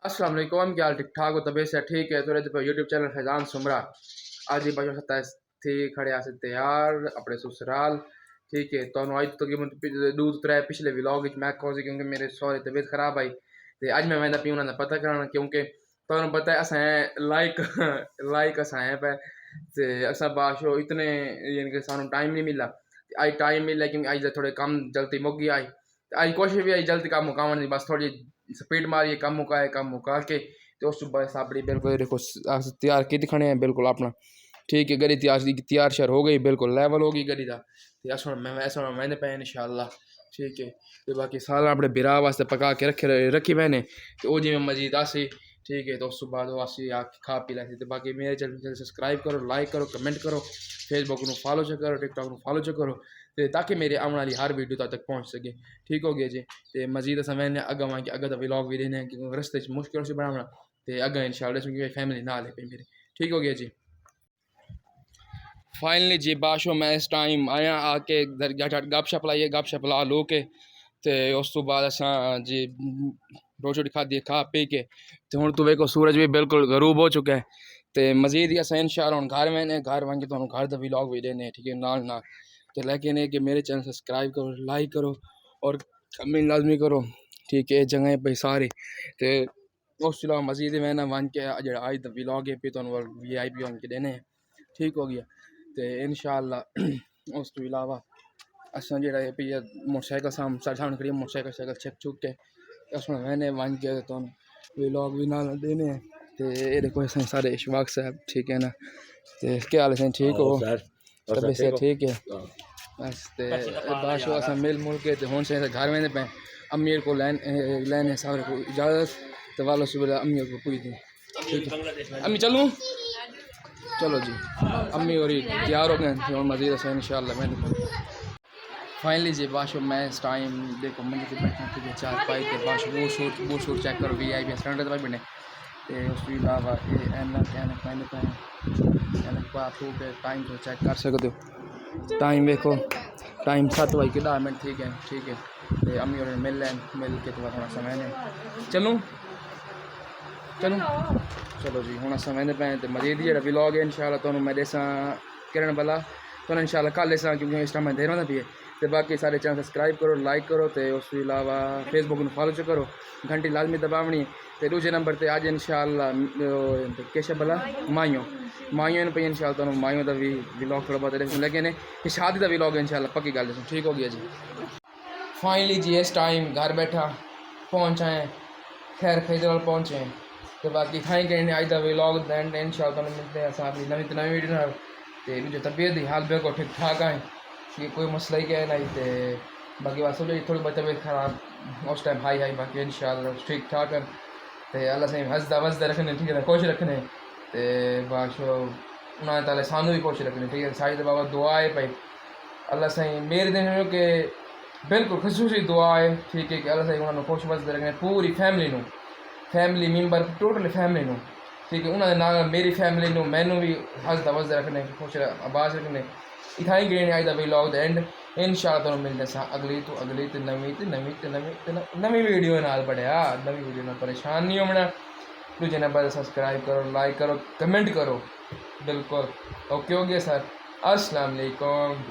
अस्सलाम वालेकुम, क्या हाल? ठीक ठाक हो? तबीयत से ठीक है? तो रहते पे यूट्यूब चैनल फैजान सुमरा आज ही बजो 27 थी खड़े आसे तैयार अपने ससुराल। ठीक है तो आज तकरीबन दूध त्रै पिछले व्लॉग मैं कौन क्योंकि मेरे सौरे तबीयत खराब आई तो अज मैं वह पी उन्होंने पता करना क्योंकि तुम पता है असें लाइक लाइक असें पे ते असा बाशो इतने यानी कि सानू टाइम नहीं मिला। अज टाइम मिला क्योंकि अज थोड़े कम जल्दी मुक गया अज कोशिश भी आई जल्दी कम मुकावन बस थोड़ी स्पीड मारिए कम मुका के तो उस सुबह साबड़ी बिल्कुल देखो तैयार की दिखाने हैं बिल्कुल अपना। ठीक है गली तैयार शर हो गई बिल्कुल लेवल हो गई गली का तो मैंने पे इंशाल्लाह। ठीक है तो बाकी सारा अपने बिरा वास्ते पका के रखी मैंने तो वो जिम्मे मजीद आसी। ठीक है तो उस बाद असी खा पी लैसी तो बाकी मेरे चैनल सब्सक्राइब करो लाइक करो कमेंट करो फेसबुक को फॉलो करो टिकटॉक को फॉलो करो तो ताकि मेरे आने वाली हर वीडियो तक पहुँच सके। ठीक हो गया जी तो मजीद अस मैंने अगर कि अगर व्लॉग भी देने क्योंकि रस्ते मुश्किल से बनाना तो अगर इंशाल्लाह क्योंकि फैमिली ना ले पे मेरे। ठीक हो गया जी फाइनली जी बाशो मैं इस टाइम आया आके गप शप लाइए गप शप ला लो के तो उस तो बाद असा जी रोटी रोटी खाधी खा पी के तो हूँ तो वेखो सूरज भी बिल्कुल गरूब हो चुका है तो मजीद ही अस इंशाल्लाह घर मैंने घर वन के तो घर का व्लॉग भी देने ठीक है नाल नाल तो लेकिन है कि मेरे चैनल सब्सक्राइब करो लाइक करो और कमेंट लाजमी करो। ठीक है जगह पे सारे तो उस अलावा मजीद मैंने वन के जो आज व्लॉग है पे तो VIP वन के देने हैं। ठीक हो गया तो इंशाल्लाह उस तो अलावा असा जो मोटरसाइकिल सामने खड़ी मोटरसाइकिल चेक चुक के उसमें मैंने वन के तो व्लॉग भी ना देने हैं तो ये देखो सारे इशफाक साहब ठीक है ना तो क्या हाल है ठीक हो तबीयत से ठीक है बस तो बाशो अस मिल मुल के तो हूँ से घर में पे अमीर को लैने सारे को इजाज़त तो वालों सुबह अमीर को पूरी थी। ठीक है अम्मी चलूँ चलो जी अम्मी और तैयार हो गए और मजीद से इंशाल्लाह मैंने फाइनली जी बाशो मैं इस टाइम देखो मंदिर से बैठा ठीक है चार पाई के बाशो वो शूट चेक करो VIP स्टैंडर्ड भाई बने तो उसके अलावा ऐनक मैंने ऐनक बापू के टाइम को चेक कर सकते हो टाइम देखो टाइम 7:10 ठीक है तो अम्मी और मिल के तो थोड़ा सा मैंने चलूँ चलो जी हूँ असा मैंने पे तो मजीद जो व्लॉग है इंशाल्लाह तो मैं देसा किरण वाला तो इंशाल्लाह कल देसा क्योंकि इस टाइम मैं देना भी है तो बाकी सारे चैनल सब्सक्राइब करो लाइक करो तो उस अलावा फेसबुक को फॉलो करो घंटी लाजमी दबावनी तो दूसरे नंबर पर अज इंशाल्लाह केश भला माइयों पे इंशाल्लाह तो माइयों का भी व्लॉग थोड़ा बहुत लेकिन शादी का व्लॉग इंशाल्लाह पक्की गल ठीक हो गया जी। फाइनली जी इस टाइम घर बैठा पहुँच आए खैर खरीदल पहुँचे हैं तो बाकी खाई कहीं आज का व्लॉग दैन इंशाल्लाह मिलते हैं अपनी नवी वीडियो तो मुझे तबीयत ही हाल बिल्कुल ठीक ठाक है कि कोई मसला ही क्या नहीं तो बाकी बात समझो थोड़ी बहुत तबीयत खराब उस टाइम हाई बाकी इंशाल्लाह ठीक ठाक है तो अल्लाह से हंसदा वसदा रखने ठीक है खुश रखने तो बस उन्होंने ताले सानू भी खुश रखने ठीक है सारी तो बाबा दुआ है भाई अल्लाह सही मेरे दिन कि बिल्कुल खसूसी दुआ है ठीक है कि अल्लाह सही उन्होंने खुश वसदा रखने पूरी फैमिली मैंबर टोटल फैमिली ठीक है उन्होंने नाल मेरी फैमिली मैनू भी हंसदा वसदा रखने खुश आबाद रखने इतना ही गिने आज का व्लॉग द एंड इंशाल्लाह तुहानू मिलते अगली तो नवी वीडियो नाल बढ़िया नवी वीडियो नाल परेशान नहीं होना दूजे नंबर सब्सक्राइब करो लाइक करो कमेंट करो बिल्कुल ओके हो गया सर अस्सलाम वालेकुम।